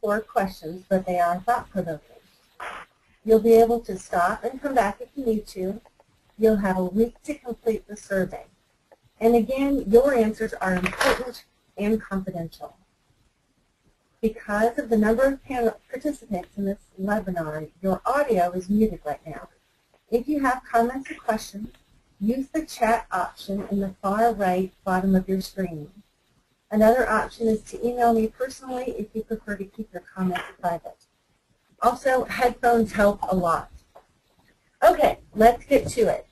for questions, but they are thought-provoking. You'll be able to stop and come back if you need to. You'll have a week to complete the survey. And again, your answers are important and confidential. Because of the number of participants in this webinar, your audio is muted right now. If you have comments or questions, use the chat option in the far right bottom of your screen. Another option is to email me personally if you prefer to keep your comments private. Also, headphones help a lot. Okay, let's get to it.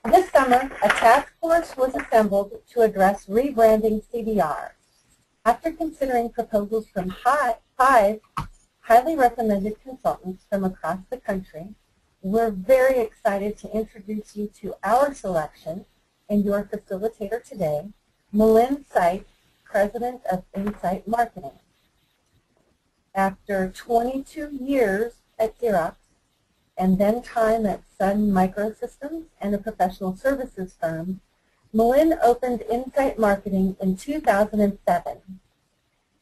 This summer, a task force was assembled to address rebranding CBR. After considering proposals from 5 highly recommended consultants from across the country, we're very excited to introduce you to our selection and your facilitator today, Malin Seitz, President of Insight Marketing. After 22 years at Xerox and then time at Sun Microsystems and a professional services firm, Malin opened Insight Marketing in 2007.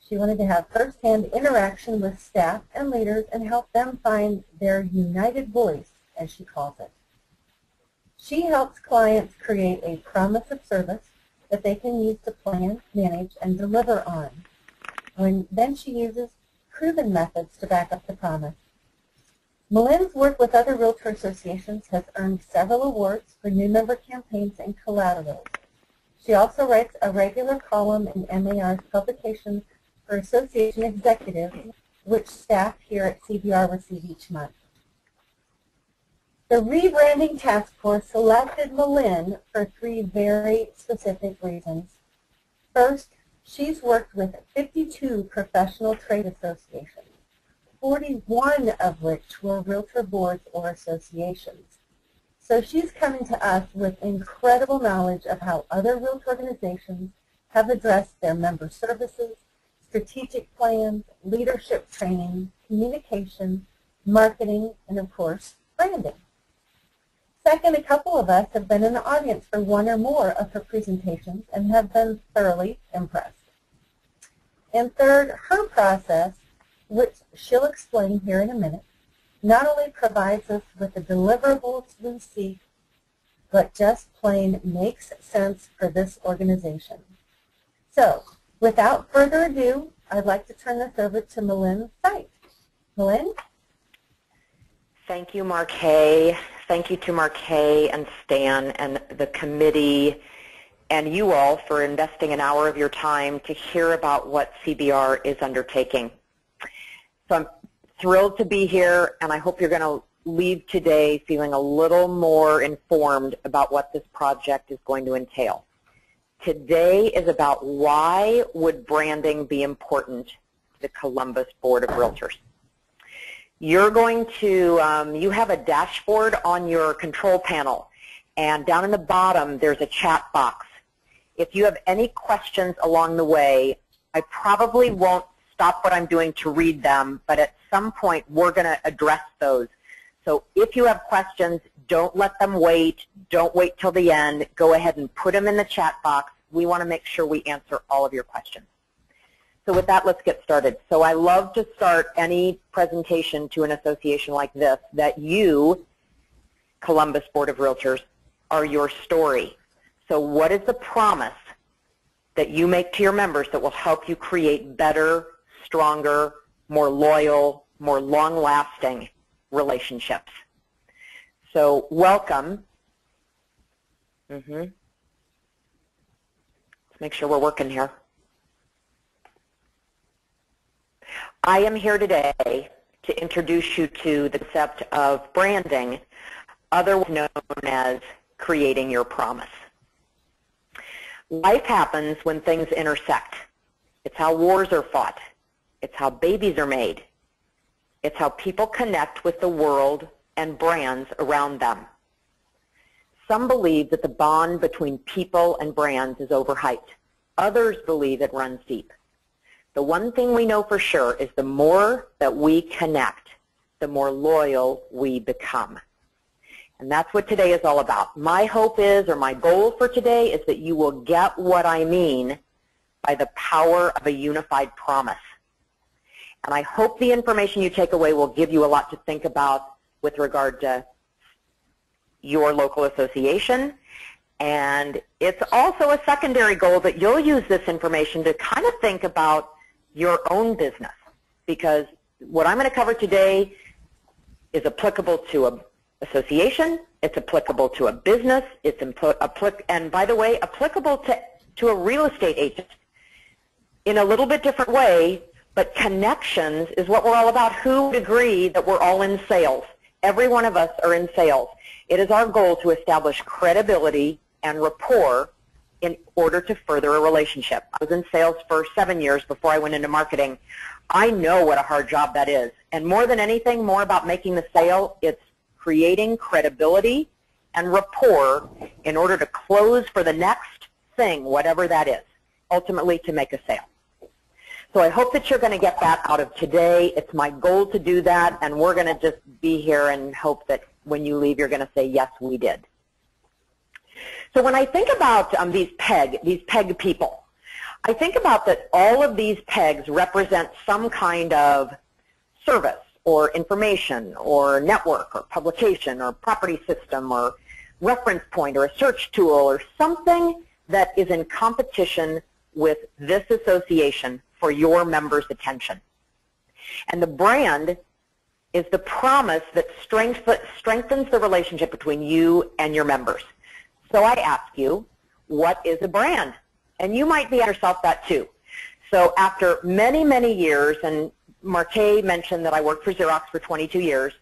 She wanted to have first-hand interaction with staff and leaders and help them find their united voice, as she calls it. She helps clients create a promise of service that they can use to plan, manage, and deliver on. And then she uses proven methods to back up the promise. Malin's work with other realtor associations has earned several awards for new member campaigns and collaterals. She also writes a regular column in MAR's publication for association executives, which staff here at CBR receive each month. The rebranding task force selected Malin for 3 very specific reasons. First, she's worked with 52 professional trade associations, 41 of which were realtor boards or associations. So she's coming to us with incredible knowledge of how other realtor organizations have addressed their member services, strategic plans, leadership training, communication, marketing, and of course, branding. Second, a couple of us have been in the audience for 1 or more of her presentations and have been thoroughly impressed. And third, her process, which she'll explain here in a minute, not only provides us with the deliverables we seek, but just plain makes sense for this organization. So, without further ado, I'd like to turn this over to Malin Seitz. Malin? Thank you, Marquet. Thank you to Marquet and Stan and the committee and you all for investing an hour of your time to hear about what CBR is undertaking. So I'm thrilled to be here, and I hope you're going to leave today feeling a little more informed about what this project is going to entail. Today is about why would branding be important to the Columbus Board of Realtors. You're going to, you have a dashboard on your control panel, and down in the bottom there's a chat box. If you have any questions along the way, I probably won't stop what I'm doing to read them, but at some point we're going to address those. So if you have questions, don't let them wait. Don't wait till the end. Go ahead and put them in the chat box. We want to make sure we answer all of your questions. So with that, let's get started. So I love to start any presentation to an association like this, that you, Columbus Board of Realtors, are your story. So what is the promise that you make to your members that will help you create better, stronger, more loyal, more long-lasting relationships? So welcome. Let's make sure we're working here. I am here today to introduce you to the concept of branding, otherwise known as creating your promise. Life happens when things intersect. It's how wars are fought. It's how babies are made. It's how people connect with the world and brands around them. Some believe that the bond between people and brands is overhyped. Others believe it runs deep. The one thing we know for sure is the more that we connect, the more loyal we become. And that's what today is all about. My hope is, or my goal for today, is that you will get what I mean by the power of a unified promise. And I hope the information you take away will give you a lot to think about with regard to your local association. And it's also a secondary goal that you'll use this information to kind of think about your own business, because what I'm going to cover today is applicable to an association, it's applicable to a business, it's and by the way, applicable to a real estate agent in a little bit different way, but connections is what we're all about. Who would agree that we're all in sales? Every one of us are in sales. It is our goal to establish credibility and rapport in order to further a relationship. I was in sales for 7 years before I went into marketing. I know what a hard job that is. And more than anything, more about making the sale, it's creating credibility and rapport in order to close for the next thing, whatever that is, ultimately to make a sale. So I hope that you're going to get that out of today. It's my goal to do that, and we're going to just be here and hope that when you leave, you're going to say, yes, we did. So when I think about these PEG people, I think about that all of these pegs represent some kind of service or information or network or publication or property system or reference point or a search tool or something that is in competition with this association for your members' attention. And the brand is the promise that strengthens the relationship between you and your members. So I ask you, what is a brand? And you might be asking yourself that too. So after many, many years, and Marquet mentioned that I worked for Xerox for 22 years,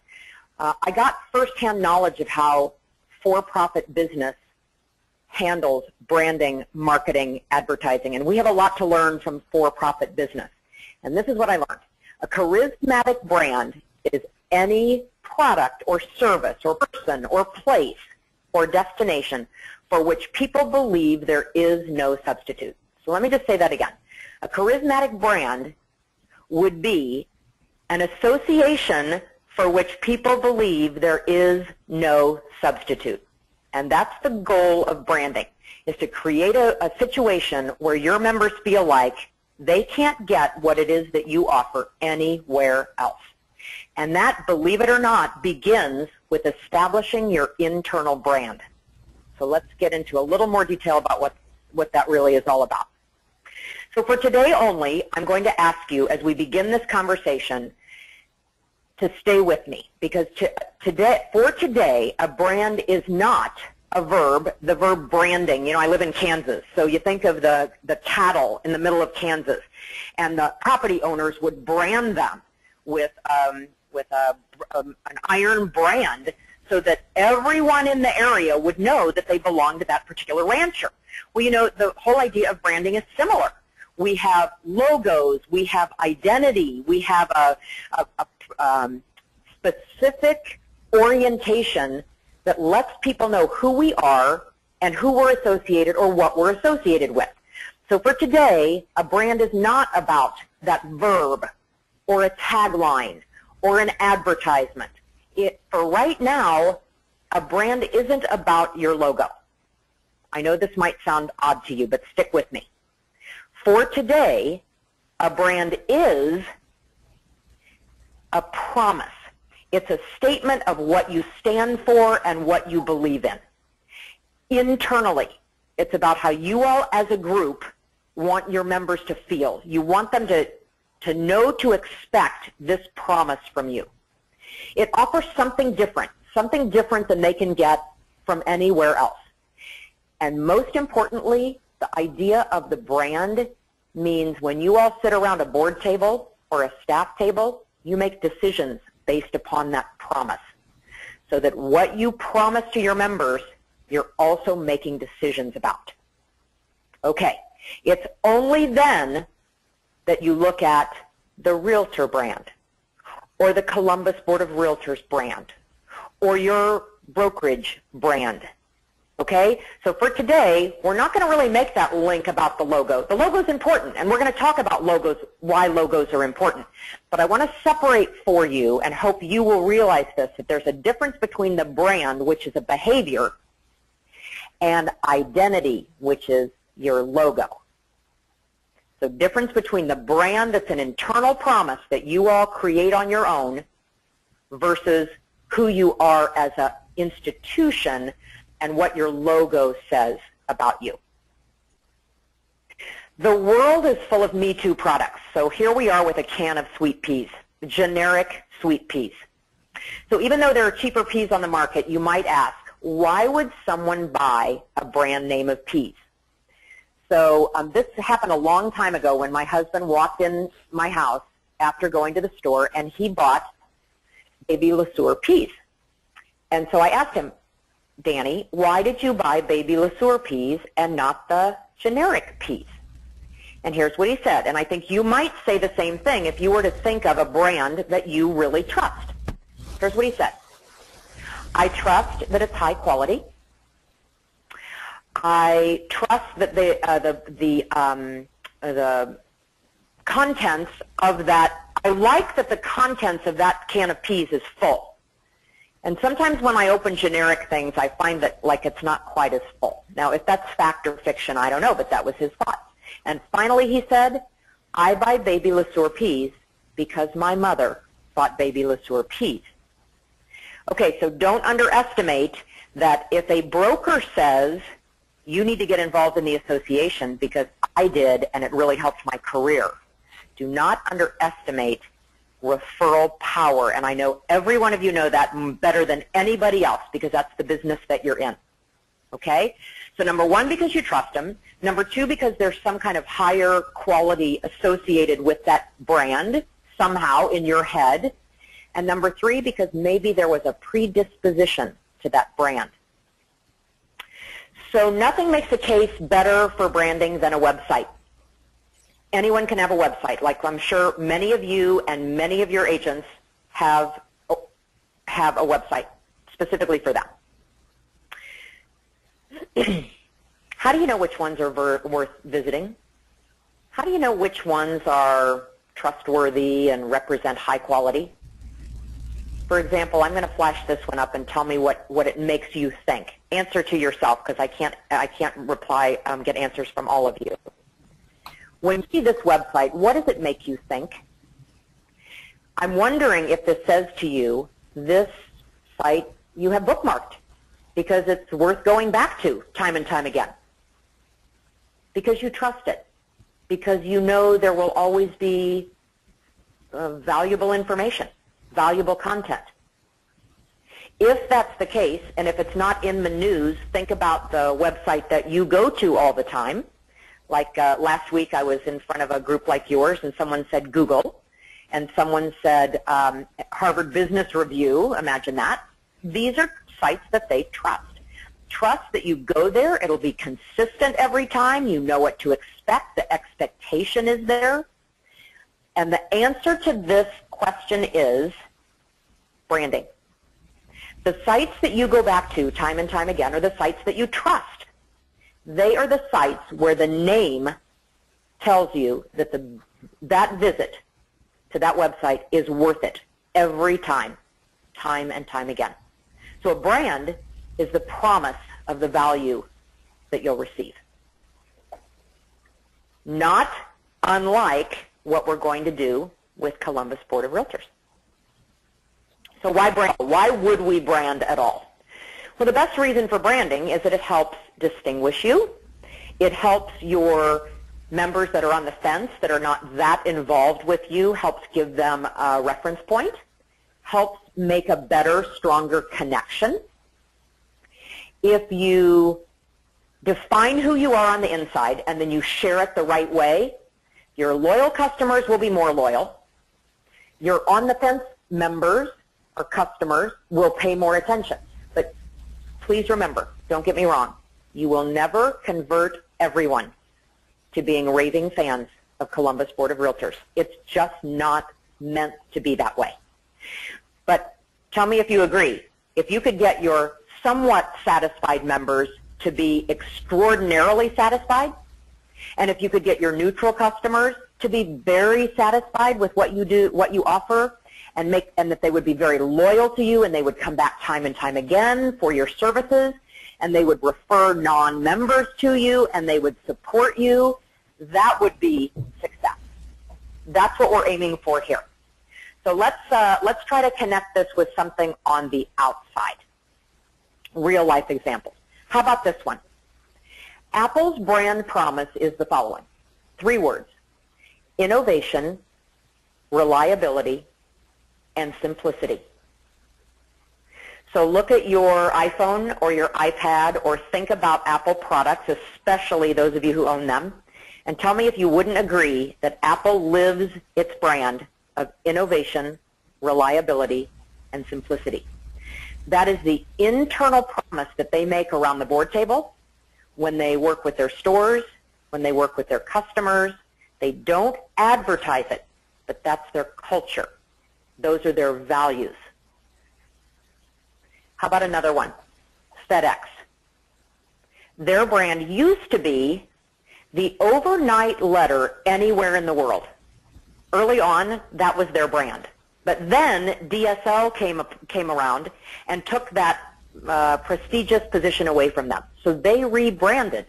I got firsthand knowledge of how for-profit business handles branding, marketing, advertising. And we have a lot to learn from for-profit business. And this is what I learned. A charismatic brand is any product or service or person or place or destination for which people believe there is no substitute. So let me just say that again. A charismatic brand would be an association for which people believe there is no substitute. And that's the goal of branding, is to create a situation where your members feel like they can't get what it is that you offer anywhere else. And that, believe it or not, begins with establishing your internal brand. So let's get into a little more detail about what that really is all about. So for today only, I'm going to ask you, as we begin this conversation, to stay with me, because for today, a brand is not a verb, the verb branding. You know, I live in Kansas, so you think of the cattle in the middle of Kansas, and the property owners would brand them with an iron brand so that everyone in the area would know that they belong to that particular rancher. Well, you know, the whole idea of branding is similar. We have logos, we have identity, we have a specific orientation that lets people know who we are and who we're associated or what we're associated with. So for today, a brand is not about that verb or a tagline or an advertisement. For right now, a brand isn't about your logo. I know this might sound odd to you, but stick with me. For today, a brand is a promise. It's a statement of what you stand for and what you believe in. Internally, it's about how you all as a group want your members to feel. You want them to know to expect this promise from you. It offers something different than they can get from anywhere else. And most importantly, the idea of the brand means when you all sit around a board table or a staff table, you make decisions based upon that promise. So that what you promise to your members, you're also making decisions about. Okay, it's only then that you look at the Realtor brand or the Columbus Board of Realtors brand or your brokerage brand. Okay, so for today, we're not going to really make that link about the logo. The logo is important, and we're going to talk about logos, why logos are important. But I want to separate for you, and hope you will realize this, that there's a difference between the brand, which is a behavior, and identity, which is your logo. So difference between the brand that's an internal promise that you all create on your own versus who you are as an institution and what your logo says about you. The world is full of Me Too products. So here we are with a can of sweet peas, generic sweet peas. So even though there are cheaper peas on the market, you might ask, why would someone buy a brand name of peas? So this happened a long time ago when my husband walked in my house after going to the store, and he bought Baby Le Sueur peas. And so I asked him, Danny, why did you buy Baby Le Sueur peas and not the generic peas? And here's what he said, and I think you might say the same thing if you were to think of a brand that you really trust. Here's what he said. I trust that it's high quality. I trust that the contents of that, I like that the contents of that can of peas is full. And sometimes when I open generic things, I find that like it's not quite as full. Now, if that's fact or fiction, I don't know, but that was his thought. And finally he said, I buy Baby Le Sueur peas because my mother bought Baby Le Sueur peas. Okay, so don't underestimate that if a broker says, you need to get involved in the association because I did and it really helped my career. Do not underestimate referral power. And I know every one of you know that better than anybody else because that's the business that you're in. Okay? So number one, because you trust them. Number two, because there's some kind of higher quality associated with that brand somehow in your head. And number three, because maybe there was a predisposition to that brand. So nothing makes a case better for branding than a website. Anyone can have a website. Like I'm sure many of you and many of your agents have a website specifically for that. How do you know which ones are worth visiting? How do you know which ones are trustworthy and represent high quality? For example, I'm going to flash this one up and tell me what it makes you think. Answer to yourself because I can't reply, get answers from all of you. When you see this website, what does it make you think? I'm wondering if this says to you, this site you have bookmarked because it's worth going back to time and time again. Because you trust it. Because you know there will always be valuable information, valuable content. If that's the case, and if it's not in the news, think about the website that you go to all the time. Like last week I was in front of a group like yours and someone said Google and someone said Harvard Business Review, imagine that. These are sites that they trust. Trust that you go there, it'll be consistent every time, you know what to expect, the expectation is there. And the answer to this question is branding. The sites that you go back to time and time again are the sites that you trust. They are the sites where the name tells you that that visit to that website is worth it every time, time and time again. So a brand is the promise of the value that you'll receive. Not unlike what we're going to do with Columbus Board of Realtors. So why brand? Why would we brand at all? Well, the best reason for branding is that it helps distinguish you. It helps your members that are on the fence, that are not that involved with you, helps give them a reference point, helps make a better, stronger connection. If you define who you are on the inside and then you share it the right way, your loyal customers will be more loyal. Your on-the-fence members or customers will pay more attention. But please remember, don't get me wrong, you will never convert everyone to being raving fans of Columbus Board of Realtors. It's just not meant to be that way. But tell me if you agree. If you could get your somewhat satisfied members to be extraordinarily satisfied, and if you could get your neutral customers to be very satisfied with what you do, what you offer, and that they would be very loyal to you and they would come back time and time again for your services, and they would refer non-members to you and they would support you, That would be success. That's what we're aiming for here. So let's try to connect this with something on the outside. Real life examples. How about this one? Apple's brand promise is the following. 3 words: innovation, reliability, and simplicity. So look at your iPhone or your iPad or think about Apple products, especially those of you who own them, and tell me if you wouldn't agree that Apple lives its brand of innovation, reliability, and simplicity. That is the internal promise that they make around the board table when they work with their stores, when they work with their customers. They don't advertise it, but that's their culture. Those are their values. How about another one? FedEx. Their brand used to be the overnight letter anywhere in the world. Early on, that was their brand. But then DSL came around and took that prestigious position away from them. So they rebranded,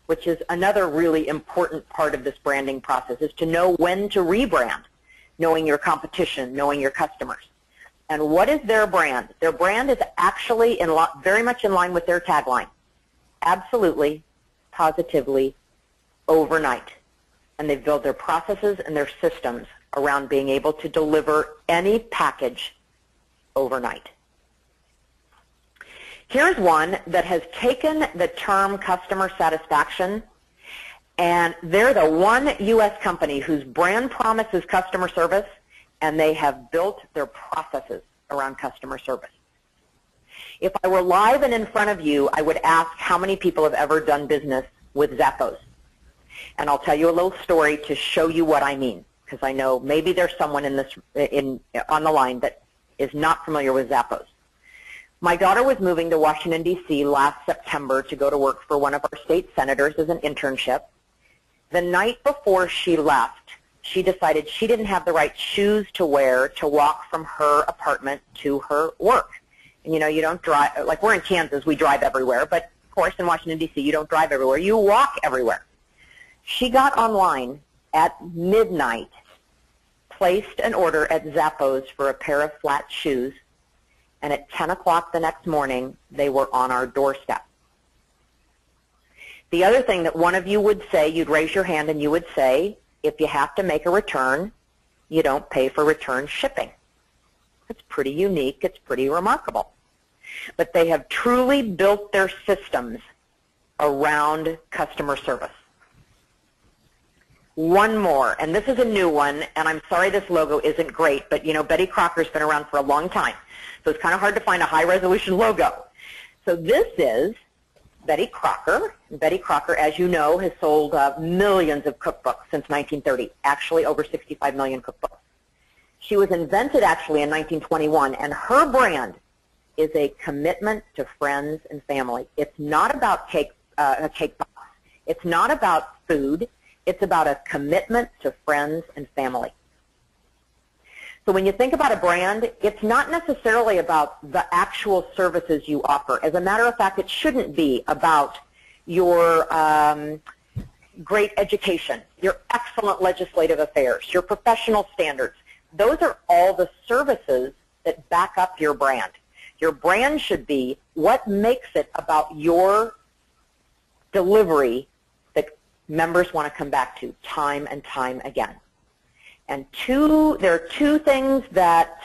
which is another really important part of this branding process, is to know when to rebrand, knowing your competition, knowing your customers. And what is their brand? Their brand is actually very much in line with their tagline. Absolutely, positively, overnight. And they've built their processes and their systems around being able to deliver any package overnight. Here's one that has taken the term customer satisfaction, and they're the one U.S. company whose brand promise is customer service, and they have built their processes around customer service. If I were live and in front of you, I would ask how many people have ever done business with Zappos. And I'll tell you a little story to show you what I mean, because I know maybe there's someone on the line that is not familiar with Zappos. My daughter was moving to Washington, D.C. last September to go to work for one of our state senators as an internship. The night before she left, she decided she didn't have the right shoes to wear to walk from her apartment to her work. And you know, you don't drive, like we're in Kansas, we drive everywhere, but of course in Washington, D.C., you don't drive everywhere, you walk everywhere. She got online at midnight, placed an order at Zappos for a pair of flat shoes, and at 10 o'clock the next morning, they were on our doorstep. The other thing that one of you would say, you'd raise your hand and you would say, if you have to make a return, you don't pay for return shipping. It's pretty unique. It's pretty remarkable. But they have truly built their systems around customer service. One more, and this is a new one, and I'm sorry this logo isn't great, but you know, Betty Crocker's been around for a long time, so it's kind of hard to find a high-resolution logo. So this is Betty Crocker. Betty Crocker, as you know, has sold millions of cookbooks since 1930, actually over 65 million cookbooks. She was invented actually in 1921, and her brand is a commitment to friends and family. It's not about a cake box. It's not about food. It's about a commitment to friends and family. So when you think about a brand, it's not necessarily about the actual services you offer. As a matter of fact, it shouldn't be about your great education, your excellent legislative affairs, your professional standards. Those are all the services that back up your brand. Your brand should be what makes it about your delivery that members want to come back to time and time again. And there are two things that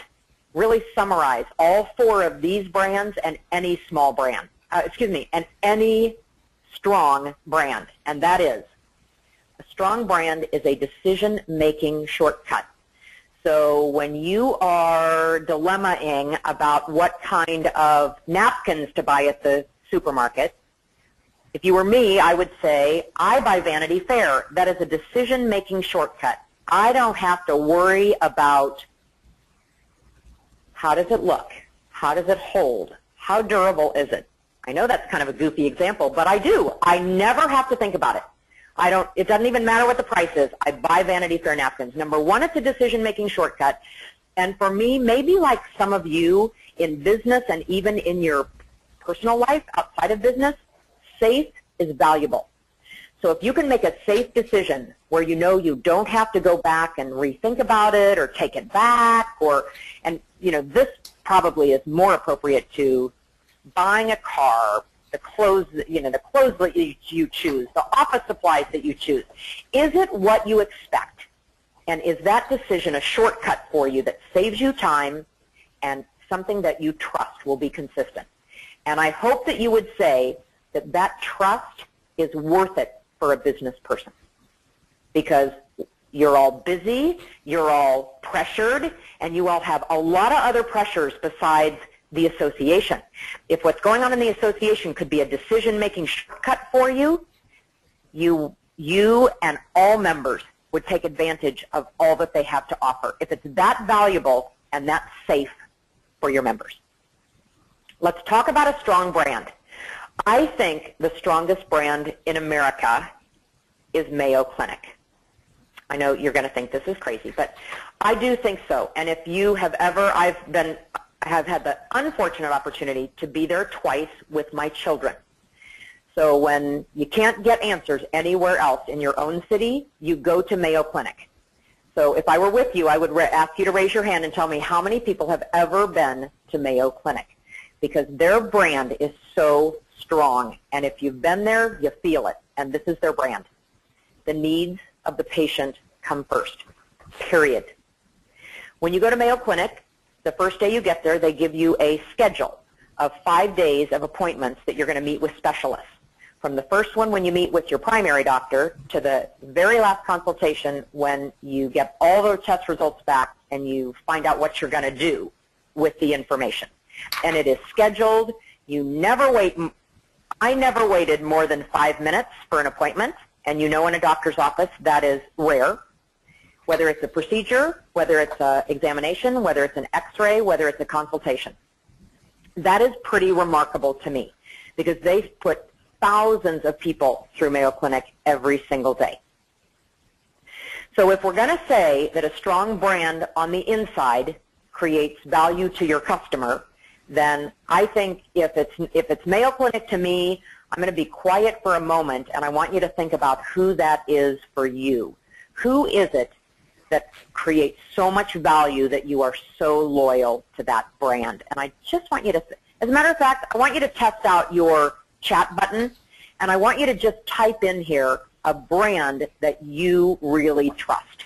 really summarize all 4 of these brands and any small brand, and any strong brand, and that is a strong brand is a decision-making shortcut. So when you are dilemmaing about what kind of napkins to buy at the supermarket, if you were me, I would say, I buy Vanity Fair. That is a decision-making shortcut. I don't have to worry about how does it look, how does it hold, how durable is it. I know that's kind of a goofy example, but I do. I never have to think about it. It doesn't even matter what the price is. I buy Vanity Fair napkins. Number one, it's a decision-making shortcut. And for me, maybe like some of you in business and even in your personal life outside of business, safe is valuable. So if you can make a safe decision where you know you don't have to go back and rethink about it or take it back, and this probably is more appropriate to buying a car, the clothes that you choose, the office supplies that you choose. Is it what you expect? And is that decision a shortcut for you that saves you time and something that you trust will be consistent? And I hope that you would say that that trust is worth it for a business person, because you're all busy, you're all pressured, and you all have a lot of other pressures besides the association. If what's going on in the association could be a decision-making shortcut for you, you and all members would take advantage of all that they have to offer, if it's that valuable and that safe for your members. Let's talk about a strong brand. I think the strongest brand in America is Mayo Clinic. I know you're going to think this is crazy, but I do think so. And if you have ever, I have had the unfortunate opportunity to be there twice with my children. So when you can't get answers anywhere else in your own city, you go to Mayo Clinic. So if I were with you, I would ask you to raise your hand and tell me how many people have ever been to Mayo Clinic, because their brand is so strong. And if you've been there, you feel it. And this is their brand. The needs of the patient come first, period. When you go to Mayo Clinic, the first day you get there, they give you a schedule of 5 days of appointments that you're going to meet with specialists. From the first one when you meet with your primary doctor to the very last consultation when you get all those test results back and you find out what you're going to do with the information. And it is scheduled. You never wait. I never waited more than 5 minutes for an appointment, and in a doctor's office that is rare. Whether it's a procedure, whether it's an examination, whether it's an x-ray, whether it's a consultation. That is pretty remarkable to me, because they put thousands of people through Mayo Clinic every single day. So if we're going to say that a strong brand on the inside creates value to your customer, then I think if it's Mayo Clinic to me, I'm going to be quiet for a moment, and I want you to think about who that is for you. Who is it that creates so much value that you are so loyal to that brand? And I just want you to, as a matter of fact, I want you to test out your chat button, and I want you to just type in here a brand that you really trust.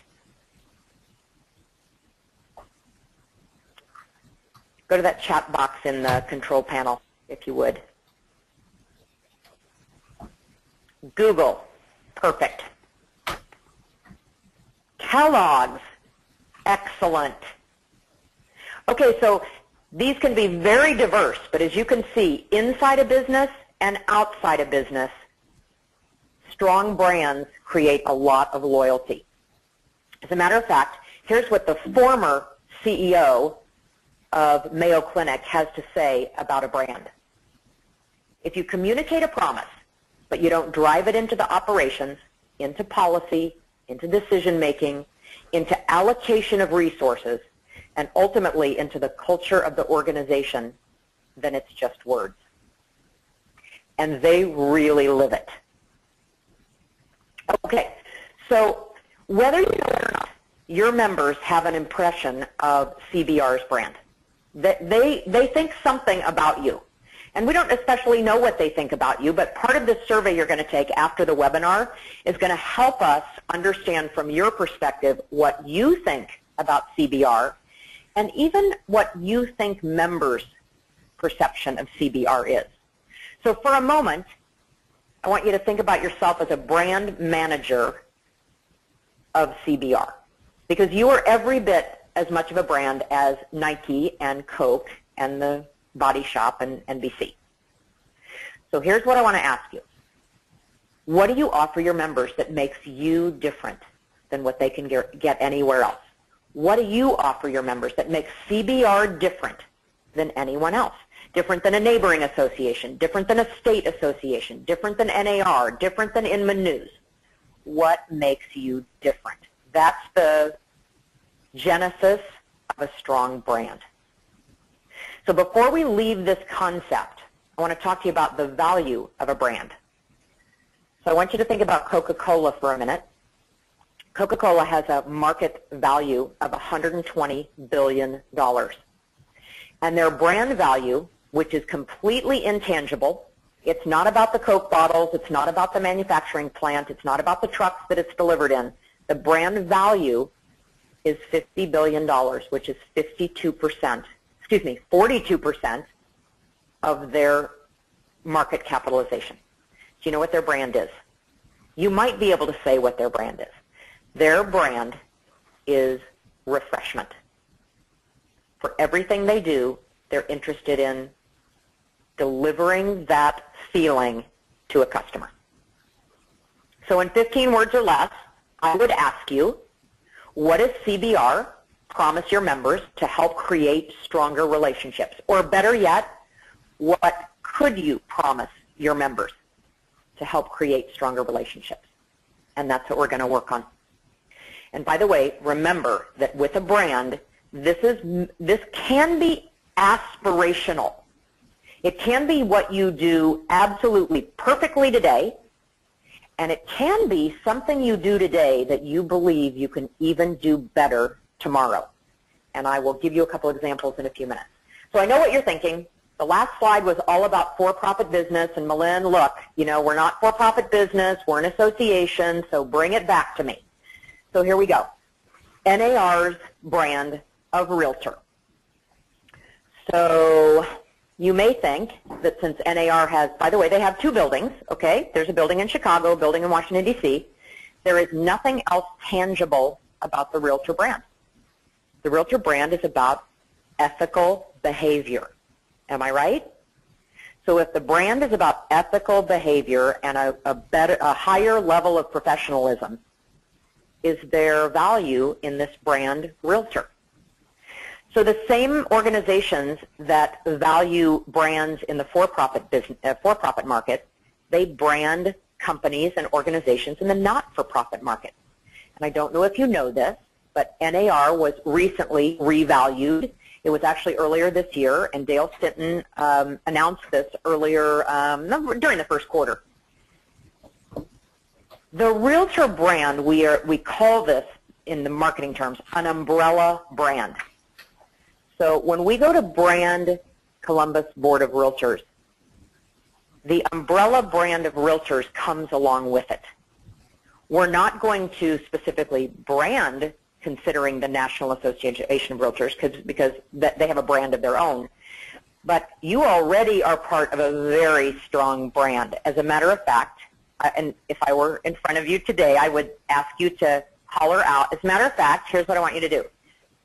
Go to that chat box in the control panel, if you would. Google, perfect. Kellogg's, excellent. Okay, so these can be very diverse, but as you can see, inside a business and outside a business, strong brands create a lot of loyalty. As a matter of fact, here's what the former CEO of Mayo Clinic has to say about a brand. If you communicate a promise, but you don't drive it into the operations, into policy, into decision-making, into allocation of resources, and ultimately into the culture of the organization, then it's just words. And they really live it. Okay, so whether you know it or not, your members have an impression of CBR's brand. They think something about you. And we don't especially know what they think about you, but part of this survey you're going to take after the webinar is going to help us understand from your perspective what you think about CBR and even what you think members' perception of CBR is. So for a moment, I want you to think about yourself as a brand manager of CBR, because you are every bit as much of a brand as Nike and Coke and the Body Shop and NBC. So here's what I want to ask you. What do you offer your members that makes you different than what they can get anywhere else? What do you offer your members that makes CBR different than anyone else? Different than a neighboring association, different than a state association, different than NAR, different than Inman News. What makes you different? That's the genesis of a strong brand. So before we leave this concept, I want to talk to you about the value of a brand. So I want you to think about Coca-Cola for a minute. Coca-Cola has a market value of $120 billion. And their brand value, which is completely intangible, it's not about the Coke bottles, it's not about the manufacturing plant, it's not about the trucks that it's delivered in. The brand value is $50 billion, which is 42% of their market capitalization. Do you know what their brand is? You might be able to say what their brand is. Their brand is refreshment. For everything they do, they're interested in delivering that feeling to a customer. So in 15 words or less, I would ask you, what does CBR promise your members to help create stronger relationships? Or better yet, what could you promise your members to help create stronger relationships? And that's what we're going to work on. And by the way, remember that with a brand, this can be aspirational. It can be what you do absolutely perfectly today, and it can be something you do today that you believe you can even do better tomorrow. And I will give you a couple examples in a few minutes. So I know what you're thinking. The last slide was all about for-profit business, and Malin, look, you know, we're not for-profit business, we're an association, so bring it back to me. So here we go. NAR's brand of realtor. So you may think that since NAR has, by the way, they have two buildings, okay? There's a building in Chicago, a building in Washington, D.C. There is nothing else tangible about the realtor brand. The realtor brand is about ethical behavior. Am I right? So if the brand is about ethical behavior and a higher level of professionalism, is there value in this brand realtor? So the same organizations that value brands in the for-profit business, for-profit market, they brand companies and organizations in the not-for-profit market. And I don't know if you know this, but NAR was recently revalued. It was actually earlier this year, and Dale Stinton announced this earlier during the first quarter. The realtor brand, we call this in the marketing terms an umbrella brand. So when we go to brand Columbus Board of Realtors, the umbrella brand of realtors comes along with it. We're not going to specifically brand considering the National Association of Realtors because they have a brand of their own. But you already are part of a very strong brand. As a matter of fact, and if I were in front of you today, I would ask you to holler out. As a matter of fact, here's what I want you to do.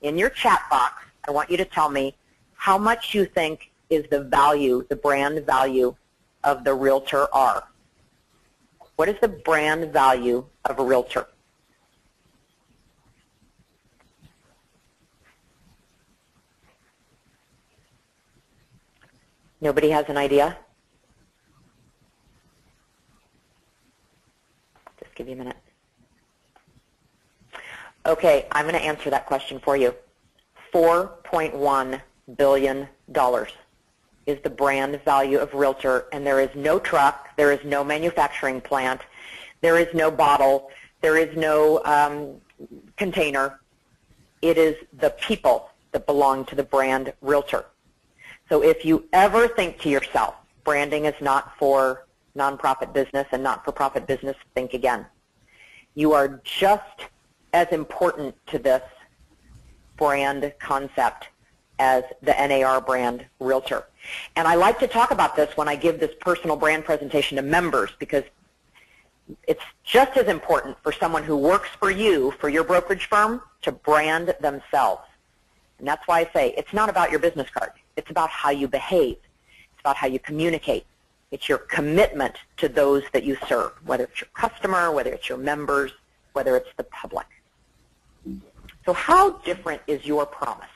In your chat box, I want you to tell me how much you think is the value, the brand value of the realtor R. What is the brand value of a realtor? Nobody has an idea? Just give you a minute. Okay, I'm going to answer that question for you. $4.1 billion is the brand value of realtor, and there is no truck, there is no manufacturing plant, there is no bottle, there is no container. It is the people that belong to the brand realtor. So if you ever think to yourself, branding is not for nonprofit business and not-for-profit business, think again. You are just as important to this brand concept as the NAR brand realtor. And I like to talk about this when I give this personal brand presentation to members because it's just as important for someone who works for you, for your brokerage firm, to brand themselves. And that's why I say it's not about your business card. It's about how you behave. It's about how you communicate. It's your commitment to those that you serve, whether it's your customer, whether it's your members, whether it's the public. So how different is your promise?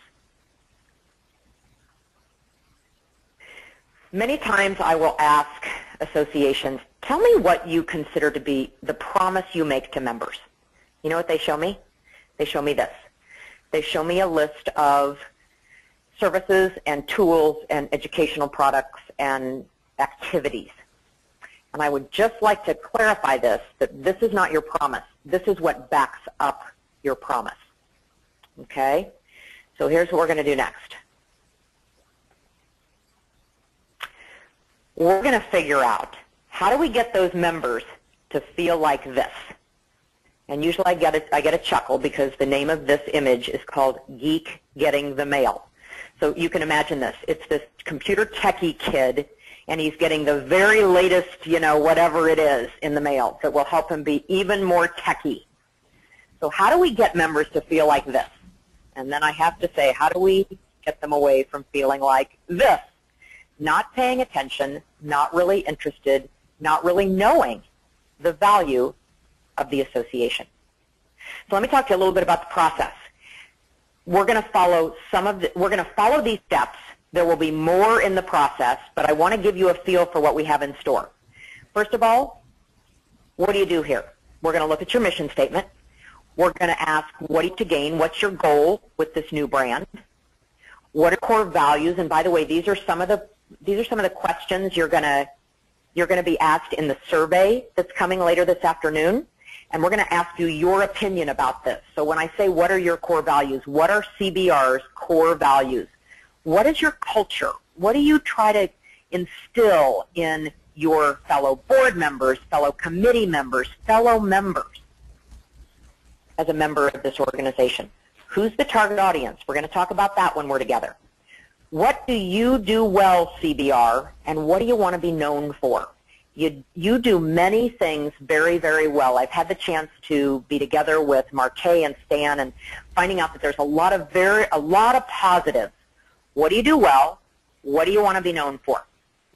Many times I will ask associations, tell me what you consider to be the promise you make to members. You know what they show me? They show me this. They show me a list of services and tools and educational products and activities. And I would just like to clarify this, that this is not your promise. This is what backs up your promise. Okay? So here's what we're going to do next. We're going to figure out, how do we get those members to feel like this? And usually I get a chuckle because the name of this image is called Geek Getting the Mail. So you can imagine this. It's this computer techie kid, and he's getting the very latest, whatever it is in the mail that will help him be even more techie. So how do we get members to feel like this? And then I have to say, how do we get them away from feeling like this? Not paying attention, not really interested, not really knowing the value of the association. So let me talk to you a little bit about the process. We're going to follow these steps. There will be more in the process, but I want to give you a feel for what we have in store. First of all, what do you do here? We're going to look at your mission statement. We're going to ask, what do you to gain? What's your goal with this new brand? What are core values? And by the way, these are some of the questions you're going to be asked in the survey that's coming later this afternoon. And we're going to ask you your opinion about this. So when I say, what are your core values? What are CBR's core values? What is your culture? What do you try to instill in your fellow board members, fellow committee members, fellow members as a member of this organization? Who's the target audience? We're going to talk about that when we're together. What do you do well, CBR, and what do you want to be known for? You do many things very, very well. I've had the chance to be together with Marquet and Stan and finding out that there's a lot of positives. What do you do well? What do you want to be known for?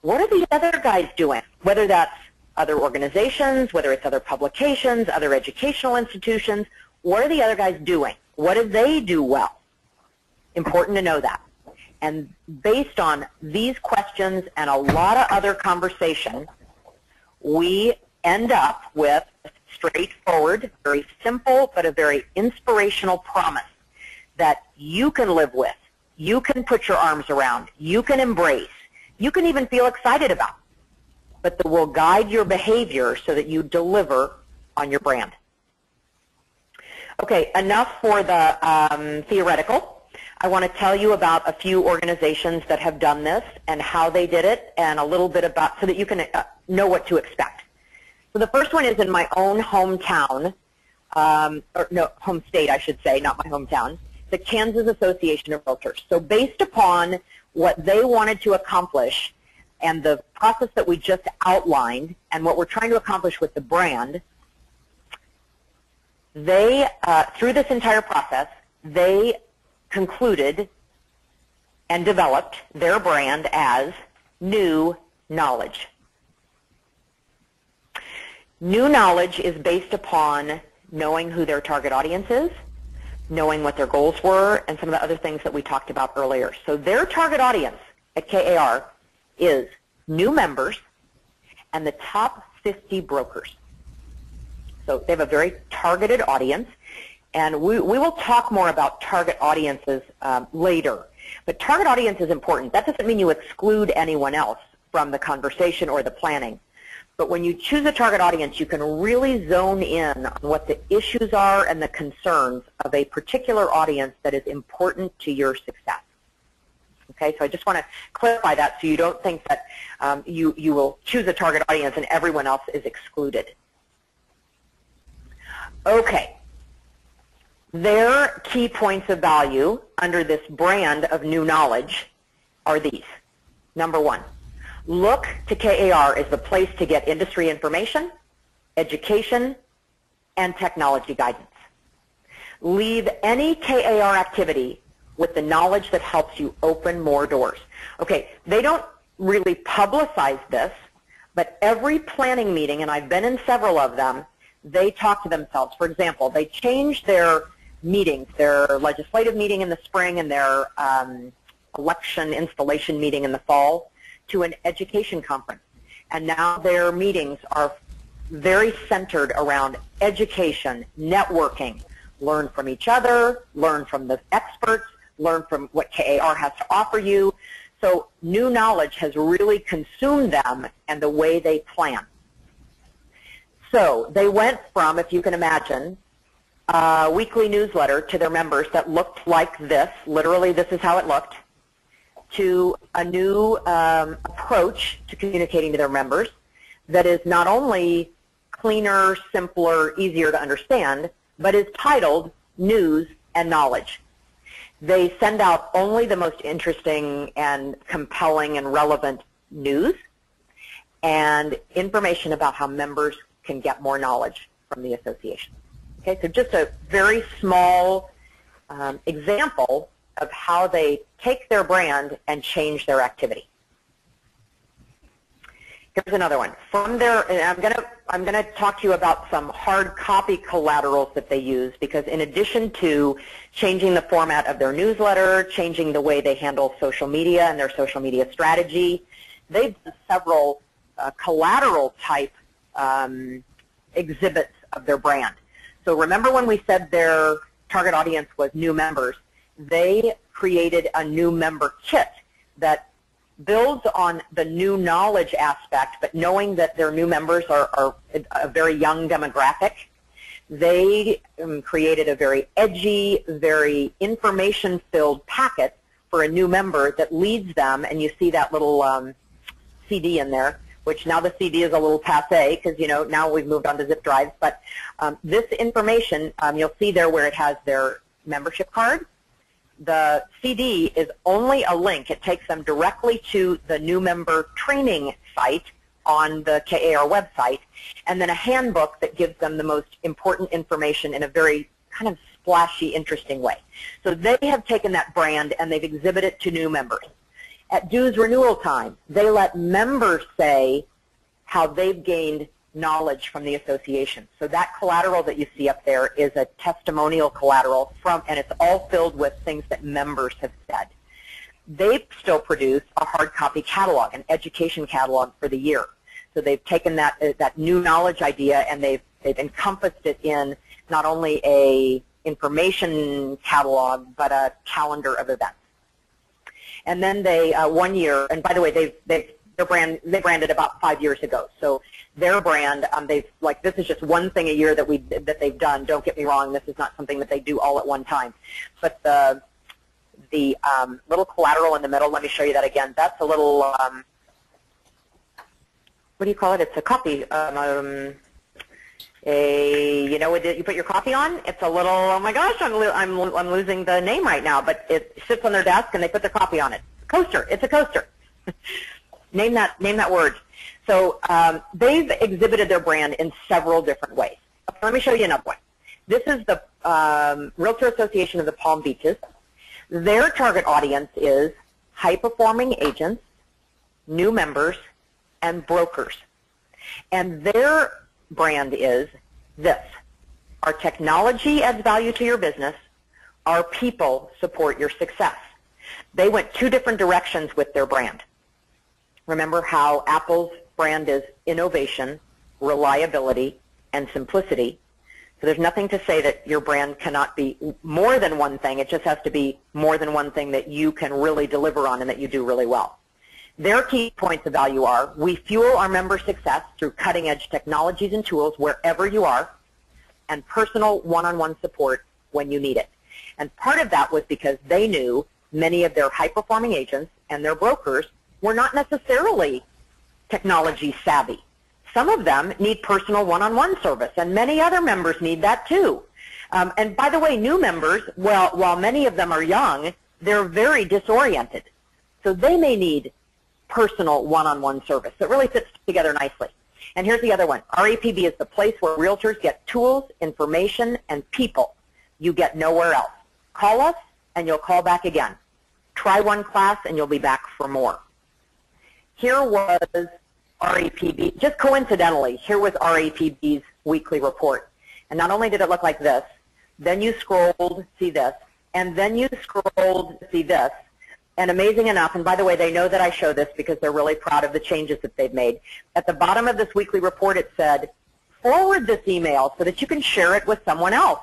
What are the other guys doing? Whether that's other organizations, whether it's other publications, other educational institutions, what are the other guys doing? What do they do well? Important to know that. And based on these questions and a lot of other conversation, we end up with a straightforward, very simple, but a very inspirational promise that you can live with, you can put your arms around, you can embrace, you can even feel excited about, but that will guide your behavior so that you deliver on your brand. Okay, enough for the theoretical. I want to tell you about a few organizations that have done this and how they did it, and a little bit about, so that you can know what to expect. So the first one is in my own hometown, or no, home state I should say, not my hometown, the Kansas Association of Realtors. So based upon what they wanted to accomplish and the process that we just outlined and what we're trying to accomplish with the brand, they, through this entire process, they concluded and developed their brand as New Knowledge. New Knowledge is based upon knowing who their target audience is, knowing what their goals were, and some of the other things that we talked about earlier. So their target audience at KAR is new members and the top 50 brokers. So they have a very targeted audience. And we will talk more about target audiences later. But target audience is important. That doesn't mean you exclude anyone else from the conversation or the planning. But when you choose a target audience, you can really zone in on what the issues are and the concerns of a particular audience that is important to your success. Okay, so I just want to clarify that so you don't think that you will choose a target audience and everyone else is excluded. Okay. Their key points of value under this brand of New Knowledge are these. Number one, look to KAR as the place to get industry information, education, and technology guidance. Leave any KAR activity with the knowledge that helps you open more doors. Okay, they don't really publicize this, but every planning meeting, and I've been in several of them, they talk to themselves. For example, they change their meetings, their legislative meeting in the spring and their election installation meeting in the fall, to an education conference. And now their meetings are very centered around education, networking, learn from each other, learn from the experts, learn from what KAR has to offer you. So New Knowledge has really consumed them and the way they plan. So they went from, if you can imagine, a weekly newsletter to their members that looked like this. Literally, this is how it looked, to a new approach to communicating to their members that is not only cleaner, simpler, easier to understand, but is titled News and Knowledge. They send out only the most interesting and compelling and relevant news and information about how members can get more knowledge from the association. Okay, so just a very small example of how they take their brand and change their activity. Here's another one. From there, and I'm gonna talk to you about some hard copy collaterals that they use, because in addition to changing the format of their newsletter, changing the way they handle social media and their social media strategy, they've done several collateral type exhibits of their brand. So remember when we said their target audience was new members, they created a new member kit that builds on the new knowledge aspect, but knowing that their new members are a very young demographic, they created a very edgy, very information-filled packet for a new member that leads them, and you see that little CD in there, which now the CD is a little passé because, you know, now we've moved on to zip drives, but this information, you'll see there where it has their membership card. The CD is only a link. It takes them directly to the new member training site on the KAR website, and then a handbook that gives them the most important information in a very kind of splashy, interesting way. So they have taken that brand and they've exhibited it to new members. At dues renewal time, they let members say how they've gained knowledge from the association. So that collateral that you see up there is a testimonial collateral from, and it's all filled with things that members have said. They've still produced a hard copy catalog, an education catalog for the year. So they've taken that new knowledge idea and they've encompassed it in not only a information catalog, but a calendar of events. And then they, 1 year, and by the way, they branded about 5 years ago. So their brand, this is just one thing a year that they've done. Don't get me wrong, this is not something that they do all at one time. But the little collateral in the middle, let me show you that again. That's a little, what do you call it? It's a copy. You know what you put your coffee on? It's a little, oh my gosh, I'm losing the name right now, but it sits on their desk and they put their coffee on it. Coaster. It's a coaster. Name that word. So they've exhibited their brand in several different ways. Let me show you another one. This is the Realtor Association of the Palm Beaches. Their target audience is high-performing agents, new members, and brokers. And their brand is this: our technology adds value to your business, our people support your success. They went two different directions with their brand. Remember how Apple's brand is innovation, reliability, and simplicity. So there's nothing to say that your brand cannot be more than one thing. It just has to be more than one thing that you can really deliver on and that you do really well. Their key points of value are: we fuel our member success through cutting-edge technologies and tools wherever you are, and personal one-on-one support when you need it. And part of that was because they knew many of their high-performing agents and their brokers were not necessarily technology savvy. Some of them need personal one-on-one service, and many other members need that too. And by the way, new members, while many of them are young, they're very disoriented. So they may need personal one-on-one service that really fits together nicely. And here's the other one. RAPB is the place where realtors get tools, information, and people you get nowhere else. Call us, and you'll call back again. Try one class, and you'll be back for more. Here was RAPB. Just coincidentally, here was RAPB's weekly report. And not only did it look like this, then you scrolled, see this, and then you scrolled, see this. And amazing enough, and by the way, they know that I show this because they're really proud of the changes that they've made. At the bottom of this weekly report, it said, forward this email so that you can share it with someone else.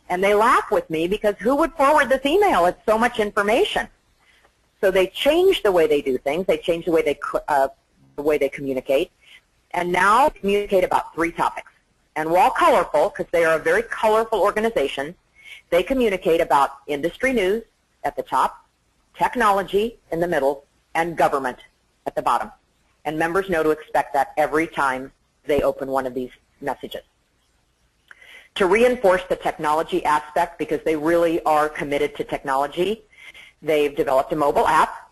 And they laugh with me because who would forward this email? It's so much information. So they changed the way they do things. They changed the way they communicate. And now communicate about 3 topics. And while colorful, because they are a very colorful organization, they communicate about industry news at the top, technology in the middle, and government at the bottom. And members know to expect that every time they open one of these messages. To reinforce the technology aspect, because they really are committed to technology, they've developed a mobile app.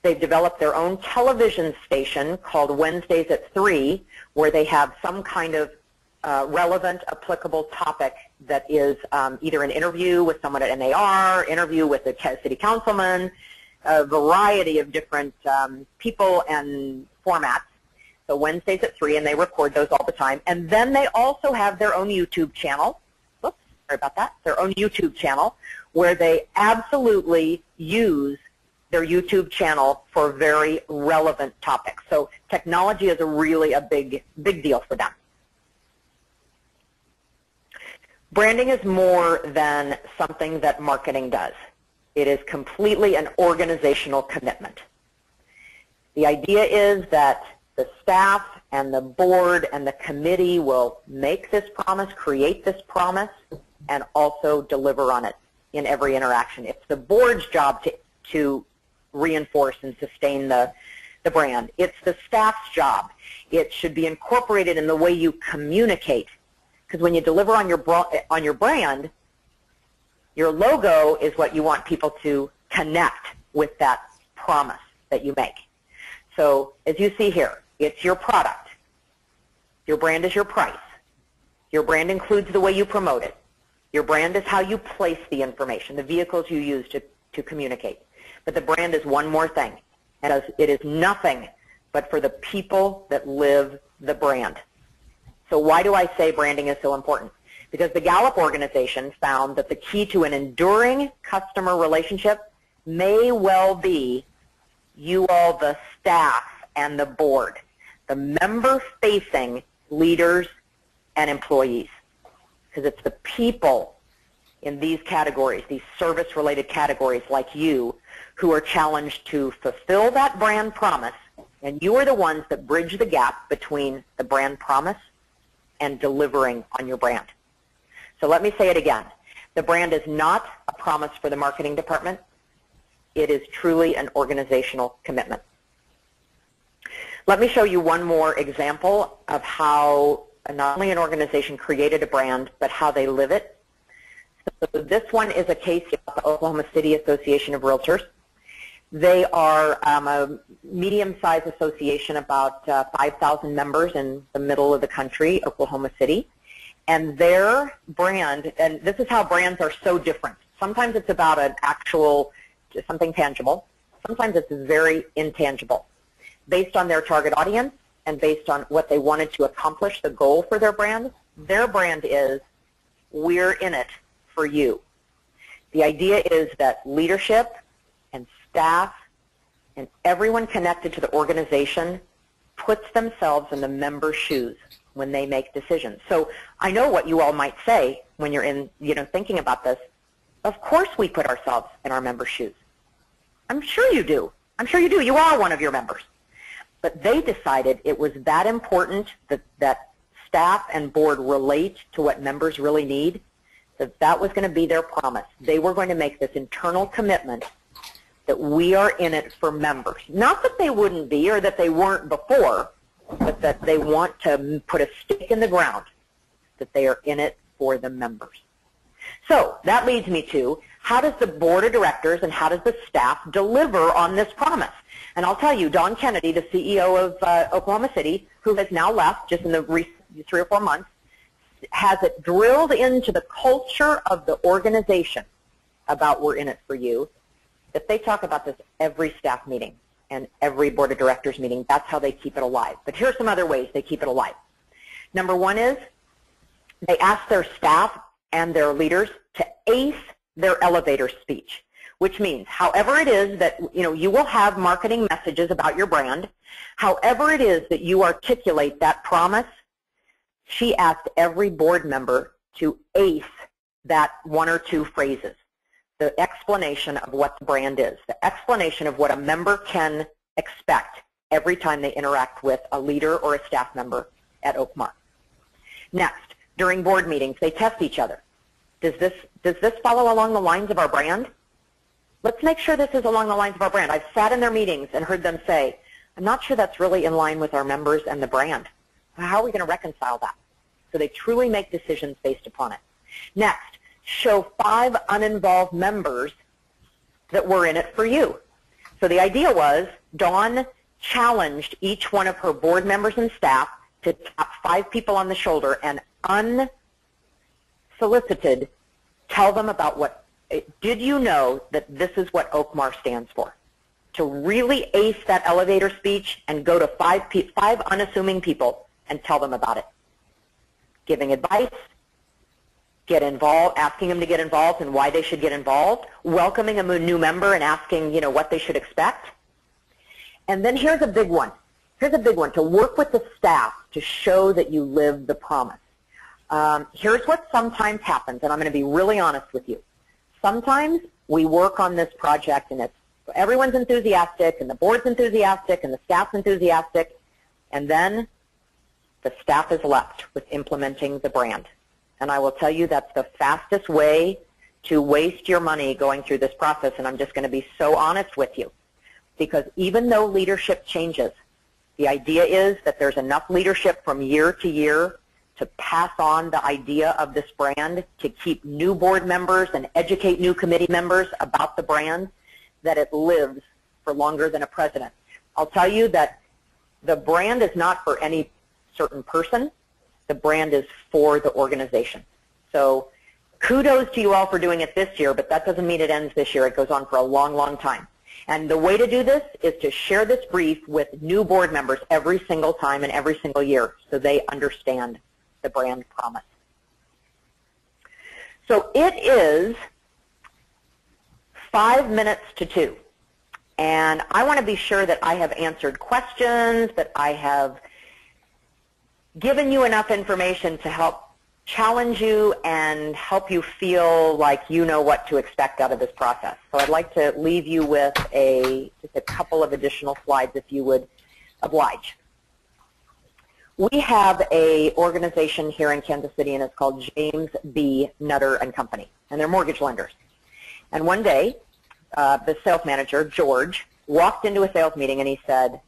They've developed their own television station called Wednesdays at 3, where they have some kind of relevant, applicable topic that is either an interview with someone at NAR, interview with a city councilman, a variety of different people and formats. So Wednesdays at 3, and they record those all the time. And then they also have their own YouTube channel. Oops, sorry about that. Their own YouTube channel where they absolutely use their YouTube channel for very relevant topics. So technology is really a big deal for them. Branding is more than something that marketing does. It is completely an organizational commitment. The idea is that the staff and the board and the committee will make this promise, create this promise, and also deliver on it in every interaction. It's the board's job to reinforce and sustain the brand. It's the staff's job. It should be incorporated in the way you communicate. Because when you deliver on your brand, your logo is what you want people to connect with that promise that you make. So as you see here, it's your product. Your brand is your price. Your brand includes the way you promote it. Your brand is how you place the information, the vehicles you use to communicate. But the brand is one more thing, and it is nothing but for the people that live the brand. So why do I say branding is so important? Because the Gallup organization found that the key to an enduring customer relationship may well be you all, the staff and the board, the member-facing leaders and employees. Because it's the people in these categories, these service-related categories like you, who are challenged to fulfill that brand promise, and you are the ones that bridge the gap between the brand promise and delivering on your brand. So let me say it again. The brand is not a promise for the marketing department. It is truly an organizational commitment. Let me show you one more example of how not only an organization created a brand, but how they live it. So this one is a case of the Oklahoma City Association of Realtors. They are a medium-sized association, about 5,000 members in the middle of the country, Oklahoma City. And their brand, and this is how brands are so different. Sometimes it's about an actual, something tangible. Sometimes it's very intangible. Based on their target audience and based on what they wanted to accomplish, the goal for their brand is, we're in it for you. The idea is that leadership and staff and everyone connected to the organization puts themselves in the member's shoes when they make decisions. So I know what you all might say when you're thinking about this. Of course we put ourselves in our members' shoes. I'm sure you do. I'm sure you do. You are one of your members. But they decided it was that important that staff and board relate to what members really need, that was going to be their promise. They were going to make this internal commitment that we are in it for members. Not that they wouldn't be or that they weren't before, but that they want to put a stake in the ground, that they are in it for the members. So that leads me to, how does the board of directors and how does the staff deliver on this promise? And I'll tell you, Don Kennedy, the CEO of Oklahoma City, who has now left just in the recent 3 or 4 months, has it drilled into the culture of the organization about we're in it for you, that they talk about this every staff meeting and every board of directors meeting. That's how they keep it alive. But here are some other ways they keep it alive. Number one is they ask their staff and their leaders to ace their elevator speech, which means however it is that you will have marketing messages about your brand, however it is that you articulate that promise, she asked every board member to ace that 1 or 2 phrases. The explanation of what the brand is, the explanation of what a member can expect every time they interact with a leader or a staff member at OKCMAR. Next, During board meetings, they test each other. Does this follow along the lines of our brand? Let's make sure this is along the lines of our brand. I've sat in their meetings and heard them say, I'm not sure that's really in line with our members and the brand. How are we going to reconcile that? So they truly make decisions based upon it. Next, show 5 uninvolved members that were in it for you. So the idea was Dawn challenged each one of her board members and staff to tap 5 people on the shoulder and unsolicited tell them about what, did you know that this is what OKCMAR stands for? To really ace that elevator speech and go to 5 unassuming people and tell them about it. Giving advice, get involved, asking them to get involved and why they should get involved, welcoming a new member and asking, what they should expect. And then here's a big one. Here's a big one, to work with the staff to show that you live the promise. Here's what sometimes happens, and I'm going to be really honest with you. Sometimes we work on this project and everyone's enthusiastic and the board's enthusiastic and the staff's enthusiastic, and then the staff is left with implementing the brand. And I will tell you that's the fastest way to waste your money going through this process, and I'm just going to be so honest with you. Because even though leadership changes, the idea is that there's enough leadership from year to year to pass on the idea of this brand, to keep new board members and educate new committee members about the brand, that it lives for longer than a president. I'll tell you that the brand is not for any certain person. The brand is for the organization. So kudos to you all for doing it this year, but that doesn't mean it ends this year. It goes on for a long, long time. And the way to do this is to share this brief with new board members every single time and every single year so they understand the brand promise. So it is 5 minutes to 2. And I want to be sure that I have answered questions, that I have given you enough information to help challenge you and help you feel like you know what to expect out of this process. So I'd like to leave you with just a couple of additional slides if you would oblige. We have an organization here in Kansas City, and it's called James B. Nutter and Company, and they're mortgage lenders. And one day, the sales manager, George, walked into a sales meeting and he said,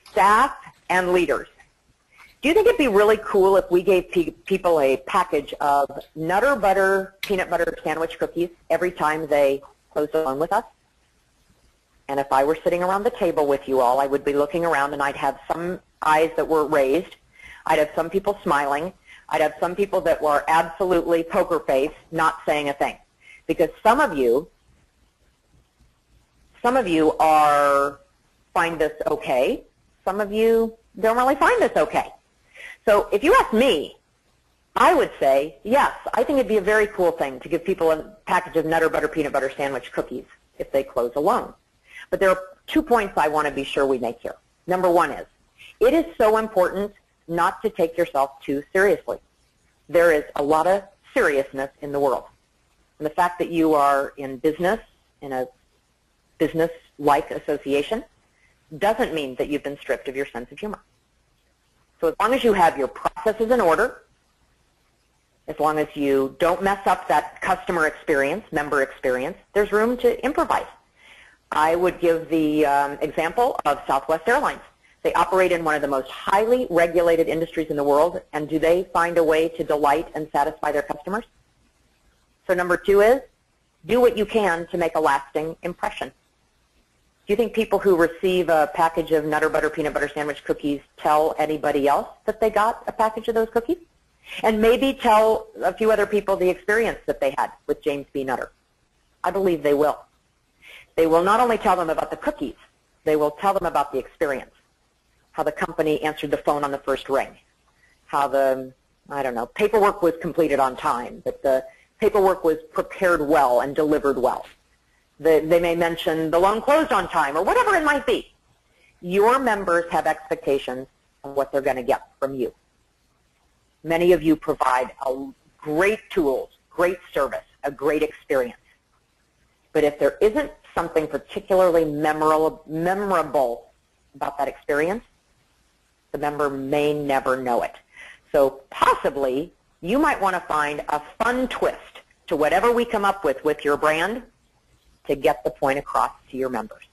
staff and leaders, do you think it'd be really cool if we gave people a package of Nutter Butter peanut butter sandwich cookies every time they closed the loan with us? And if I were sitting around the table with you all, I would be looking around and I'd have some eyes that were raised. I'd have some people smiling. I'd have some people that were absolutely poker face, not saying a thing. Because some of you find this okay. Some of you don't really find this okay. So if you ask me, I would say, yes, I think it'd be a very cool thing to give people a package of Nutter Butter peanut butter sandwich cookies if they close a loan. But there are 2 points I want to be sure we make here. Number one is, it is so important not to take yourself too seriously. There is a lot of seriousness in the world. And the fact that you are in business, in a business-like association, doesn't mean that you've been stripped of your sense of humor. So as long as you have your processes in order, as long as you don't mess up that customer experience, member experience, there's room to improvise. I would give the example of Southwest Airlines. They operate in one of the most highly regulated industries in the world, and do they find a way to delight and satisfy their customers? So number 2 is, do what you can to make a lasting impression. Do you think people who receive a package of Nutter Butter peanut butter sandwich cookies tell anybody else that they got a package of those cookies? And maybe tell a few other people the experience that they had with James B. Nutter? I believe they will. They will not only tell them about the cookies, they will tell them about the experience, how the company answered the phone on the first ring, how the, paperwork was completed on time, that the paperwork was prepared well and delivered well. They may mention the loan closed on time or whatever it might be. Your members have expectations of what they're going to get from you. Many of you provide great tools, great service, a great experience. But if there isn't something particularly memorable about that experience, the member may never know it. So possibly you might want to find a fun twist to whatever we come up with your brand to get the point across to your members.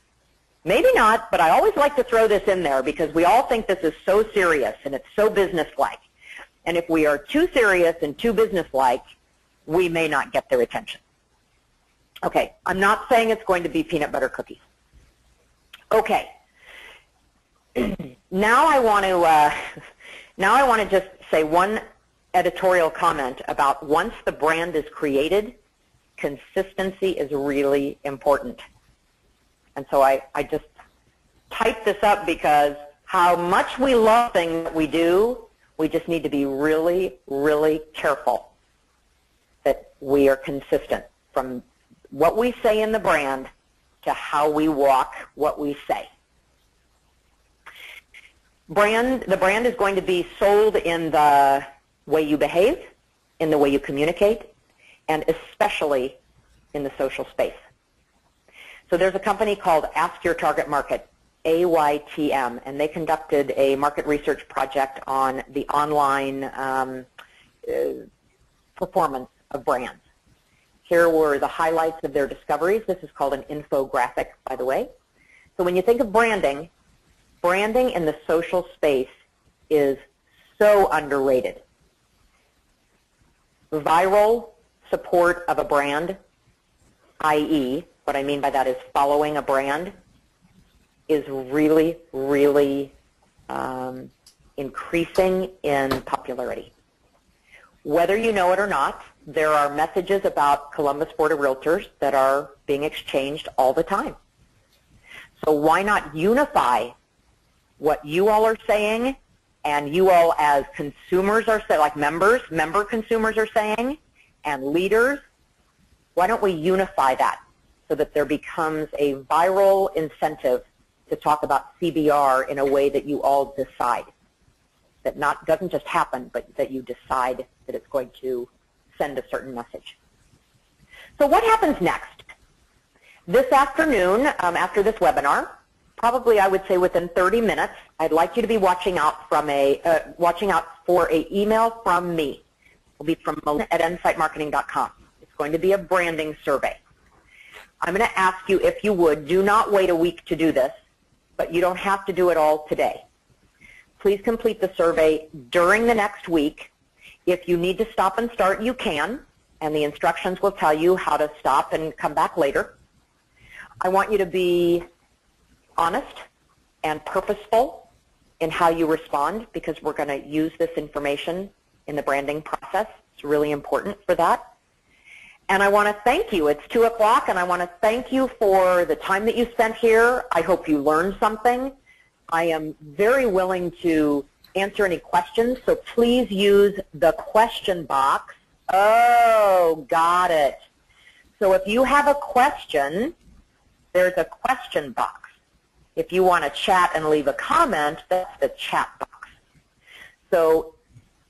Maybe not, but I always like to throw this in there because we all think this is so serious and it's so businesslike. And if we are too serious and too businesslike, we may not get their attention. Okay, I'm not saying it's going to be peanut butter cookies. Okay, now I want to just say one editorial comment about once the brand is created, consistency is really important. And so I just typed this up because how much we love things that we do, we just need to be really, really careful that we are consistent from what we say in the brand to how we walk what we say. The brand is going to be sold in the way you behave, in the way you communicate, and especially in the social space. So there's a company called Ask Your Target Market, AYTM, and they conducted a market research project on the online performance of brands. Here were the highlights of their discoveries. This is called an infographic, by the way. So when you think of branding, branding in the social space is so underrated. Viral support of a brand, i.e., what I mean by that is following a brand, is really, really increasing in popularity. Whether you know it or not, there are messages about Columbus Board of Realtors that are being exchanged all the time. So why not unify what you all are saying and you all as consumers are saying, like member consumers are saying, and leaders, why don't we unify that so that there becomes a viral incentive to talk about CBR in a way that you all decide, that doesn't just happen, but that you decide that it's going to send a certain message. So what happens next? This afternoon, after this webinar, probably I would say within 30 minutes, I'd like you to be watching out for an email from me. It'll be from Melina@unsightmarketing.com. It's going to be a branding survey. I'm going to ask you, if you would, do not wait a week to do this, but you don't have to do it all today. Please complete the survey during the next week. If you need to stop and start, you can, and the instructions will tell you how to stop and come back later. I want you to be honest and purposeful in how you respond, because we're going to use this information in the branding process. It's really important for that. And I want to thank you. It's 2 o'clock, and I want to thank you for the time that you spent here. I hope you learned something. I am very willing to answer any questions, so please use the question box. Oh, got it. So if you have a question, there's a question box. If you want to chat and leave a comment, that's the chat box. So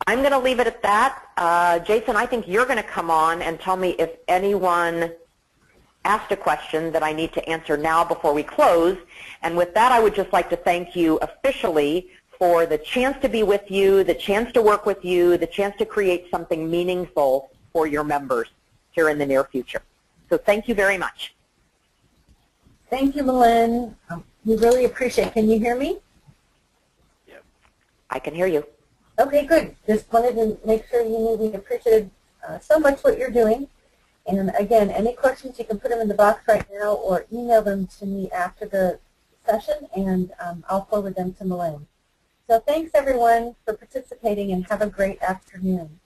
I'm going to leave it at that. Jason, I think you're going to come on and tell me if anyone asked a question that I need to answer now before we close. And with that, I would just like to thank you officially for the chance to be with you, the chance to work with you, the chance to create something meaningful for your members here in the near future. So thank you very much. Thank you, Melina. We really appreciate it. Can you hear me? Yep. I can hear you. Okay, good. Just wanted to make sure you knew we appreciated so much what you're doing. And again, any questions, you can put them in the box right now or email them to me after the session, and I'll forward them to Melina. So thanks, everyone, for participating, and have a great afternoon.